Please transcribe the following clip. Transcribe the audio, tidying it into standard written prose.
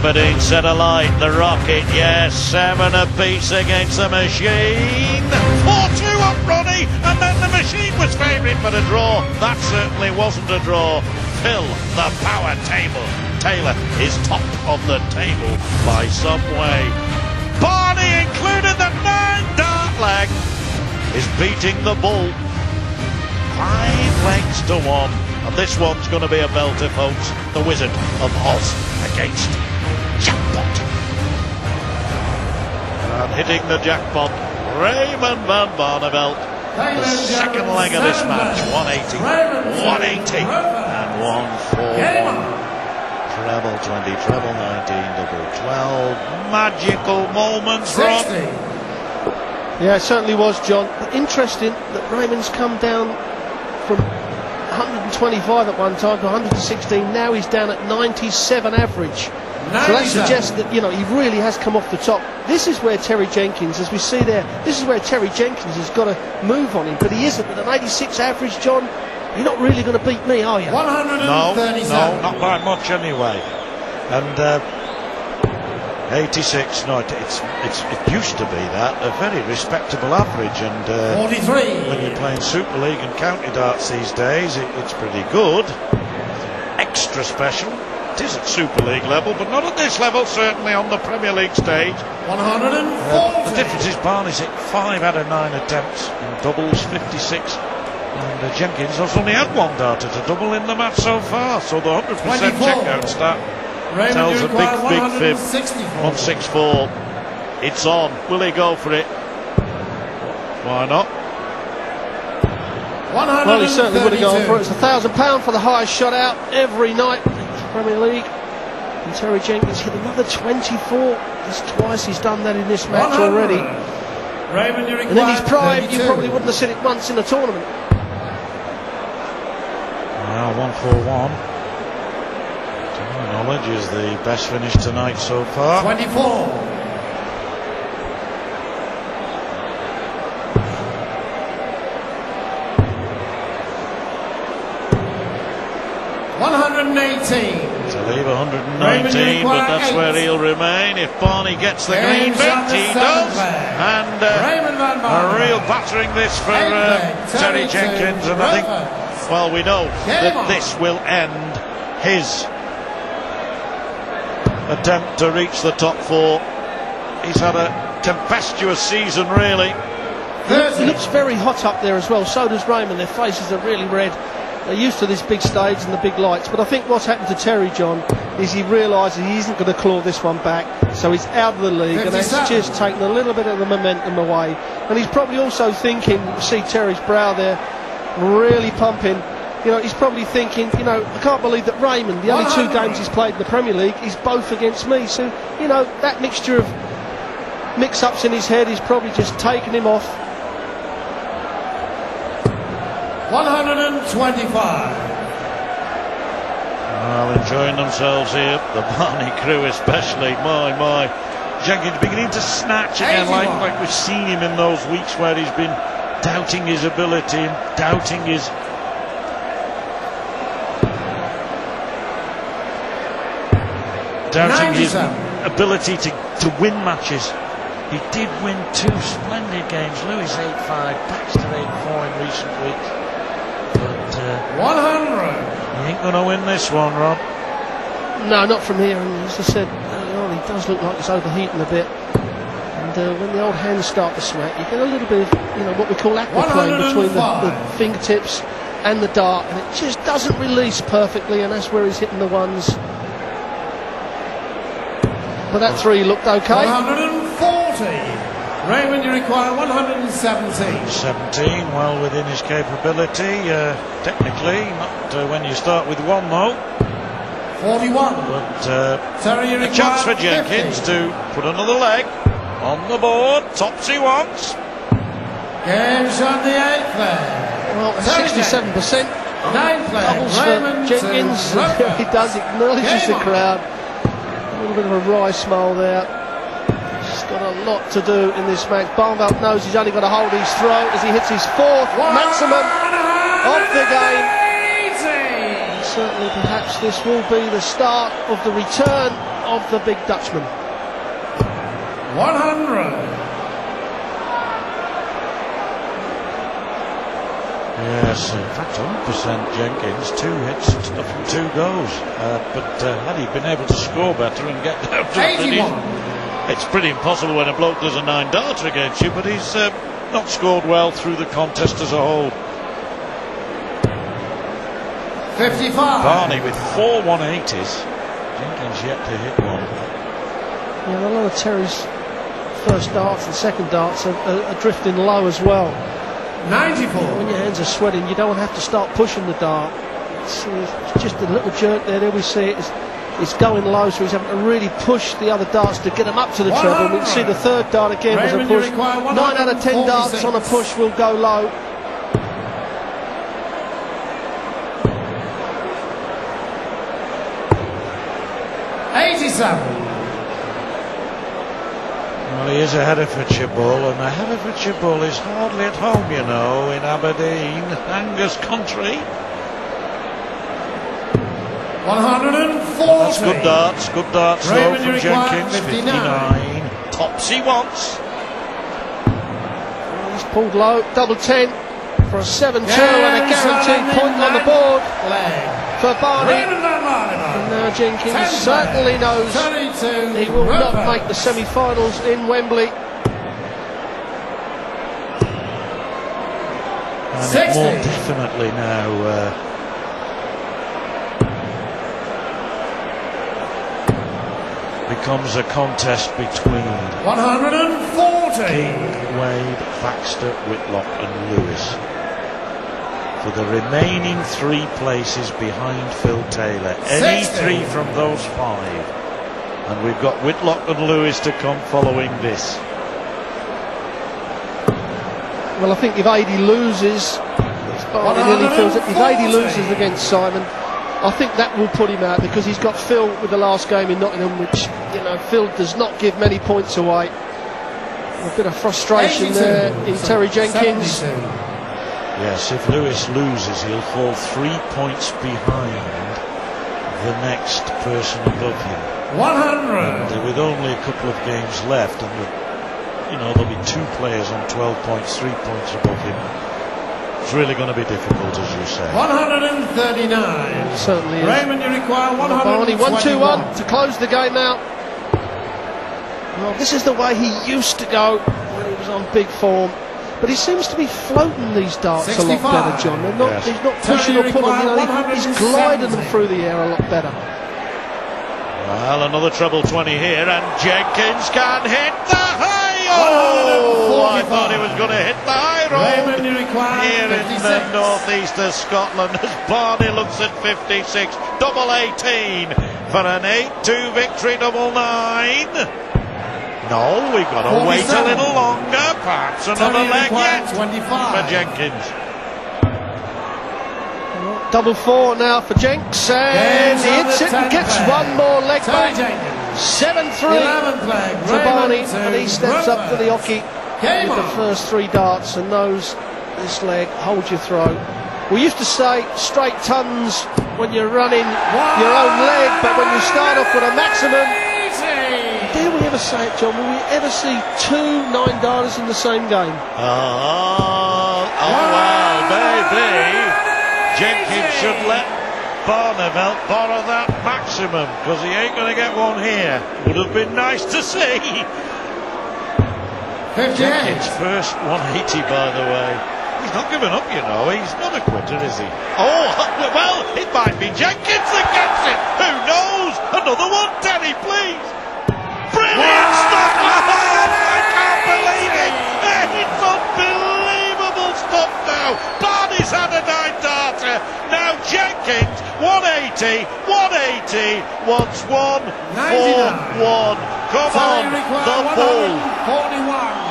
Aberdeen set alight, the rocket, yes, 7 apiece against the machine. 4-2 up Ronnie, and then the machine was favourite for a draw. That certainly wasn't a draw. Phil, the power table. Taylor is top of the table by some way. Barney included the 9-dart leg, is beating the bull 5 legs to 1. And this one's going to be a belter, folks. The Wizard of Oz against Jackpot. And hitting the jackpot, Raymond van Barneveld. The second leg of this match, 180, 180, and 141. Treble 20, treble 19, double 12. Magical moments, Ron. Yeah, it certainly was, John. But interesting that Raymond's come down from 125 at one time to 116. Now he's down at 97 average. So that suggests that, you know, he really has come off the top. This is where Terry Jenkins, as we see there, this is where Terry Jenkins has got to move on him, but he isn't. With an 86 average, John, you're not really going to beat me, are you? 137. No, not by much anyway. And 86, no, it used to be that, a very respectable average. And 43. When you're playing Super League and county darts these days, it's pretty good. Extra special. It is at Super League level, but not at this level, certainly on the Premier League stage. 140. The difference is Barney's hit 5 out of 9 attempts in doubles, 56. And Jenkins has only had 1 darter to double in the match so far, so the 100% checkout stat tells a big fib. 164. It's on. Will he go for it? Why not? Well, he certainly would have gone for it. It's £1,000 for the highest shot out every night in the Premier League. And Terry Jenkins hit another 24. That's twice he's done that in this match already. Raymond, and in his prime, you probably wouldn't have seen it once in a tournament. Well, 141. To my knowledge, is the best finish tonight so far. 24. 118. To leave 119, but that's where he'll remain if Barney gets the green bit. He does. And a real battering this for Terry Jenkins. And I think, well, we know that this will end his attempt to reach the top 4. He's had a tempestuous season, really. He looks very hot up there as well. So does Raymond. Their faces are really red. They're used to this big stage and the big lights, but I think what's happened to Terry, John, is he realises he isn't going to claw this one back, so he's out of the league, and that's just taken a little bit of the momentum away. And he's probably also thinking, you see Terry's brow there, really pumping, you know, he's probably thinking, you know, I can't believe that Raymond, the only 2 games he's played in the Premier League, is both against me. So, you know, that mixture of mix-ups in his head is probably just taking him off. 125. Well, enjoying themselves here, the Barney crew especially. My. Jenkins beginning to snatch again, like we've seen him in those weeks where he's been doubting his ability and doubting his ability to win matches. He did win 2 splendid games. Lewis 8-5, Baxter 8-4 in recent weeks. But 100. He ain't going to win this one, Rob. No, not from here. And as I said earlier on, he does look like he's overheating a bit. And when the old hands start to sweat, you get a little bit of, you know, what we call aquaplane between the fingertips and the dart, and it just doesn't release perfectly, and that's where he's hitting the ones. But that 3 looked okay. 140. Raymond, you require 117. 17, well within his capability. Technically, not when you start with 1 though. 41. But a chance for Jenkins 50. To put another leg on the board. Topsy once. Game's on the 8th leg. Well, 67%. 9th leg. Doubles for Jenkins. He does, acknowledges the crowd. A little bit of a wry smile there. He's got a lot to do in this match. Barneveld knows he's only got to hold his throw as he hits his 4th maximum of the game. And certainly, perhaps this will be the start of the return of the big Dutchman. 100. Yes, in fact 100% Jenkins, 2 hits and stuff and 2 goals. But had he been able to score better and get down to 81. it's pretty impossible when a bloke does a 9-darter against you, but he's not scored well through the contest as a whole. 55. Barney with 4 180s. Jenkins yet to hit one. Yeah, a lot of Terry's first darts and second darts are drifting low as well. 94. When your hands are sweating, you don't have to start pushing the dart. It's just a little jerk there. There we see it. It's going low, so he's having to really push the other darts to get them up to the treble. We can see the third dart again was a push. 9 out of 10 darts on a push will go low. Well, he is a Herefordshire bull, and a Herefordshire bull is hardly at home, you know, in Aberdeen, Angus country. 140. That's good darts though Raymond, from you require Jenkins. 59. Tops he wants. He's pulled low, double 10 for a 7-2 and a guaranteed point on the board for Barney. And now Jenkins certainly knows he will not make the semi-finals in Wembley. And it more definitely now becomes a contest between 140. King, Wade, Baxter, Whitlock and Lewis for the remaining 3 places behind Phil Taylor. Any 3 from those 5, and we've got Whitlock and Lewis to come following this. Well, I think if Adi loses, Barney nearly feels it. If Adi loses against Simon, I think that will put him out, because he's got Phil with the last game in Nottingham, which, you know, Phil does not give many points away. A bit of frustration there in Terry Jenkins. 72. Yes, if Lewis loses, he'll fall 3 points behind the next person above him. 100. And with only a couple of games left, and you know, there'll be 2 players on 12 points, 3 points above him. It's really going to be difficult, as you say. 139. It certainly is. Raymond, you require 121. Barney 1-2-1 to close the game out. Well, this is the way he used to go when he was on big form. But he seems to be floating these darts 65. A lot better, John. They're not, he's not pushing or pulling, you know, he's gliding them through the air a lot better. Well, another treble 20 here, and Jenkins can hit the high. Oh, I thought he was going to hit the high road here in the northeast of Scotland as Barney looks at 56, double 18 for an 8-2 victory, double 9. No, we've got to wait a little longer. Perhaps another leg yet 25. for Jenkins. Double 4 now for Jenks, and he hits it and gets one more leg back. 7-3 for Barney, and he steps up to the hockey with the first 3 darts and knows this leg, hold your throat. We used to say straight tons when you're running your own leg, but when you start off with a maximum, dare we ever say it, John? Will we ever see 2 9-darters in the same game? Oh wow, maybe. Jenkins should let Barneveld borrow that maximum, because he ain't going to get one here. Would have been nice to see. 58. Jenkins first 180, by the way. He's not given up, you know. He's not a quitter, is he? Oh, well, it might be Jenkins that gets it. Who knows? Another one, Terry, please. Brilliant stuff! Oh, I can't believe it. It's unbelievable stuff now. Barney's had a 9-darter. Now Jenkins, 180, wants 141. Come on, the bull. 41.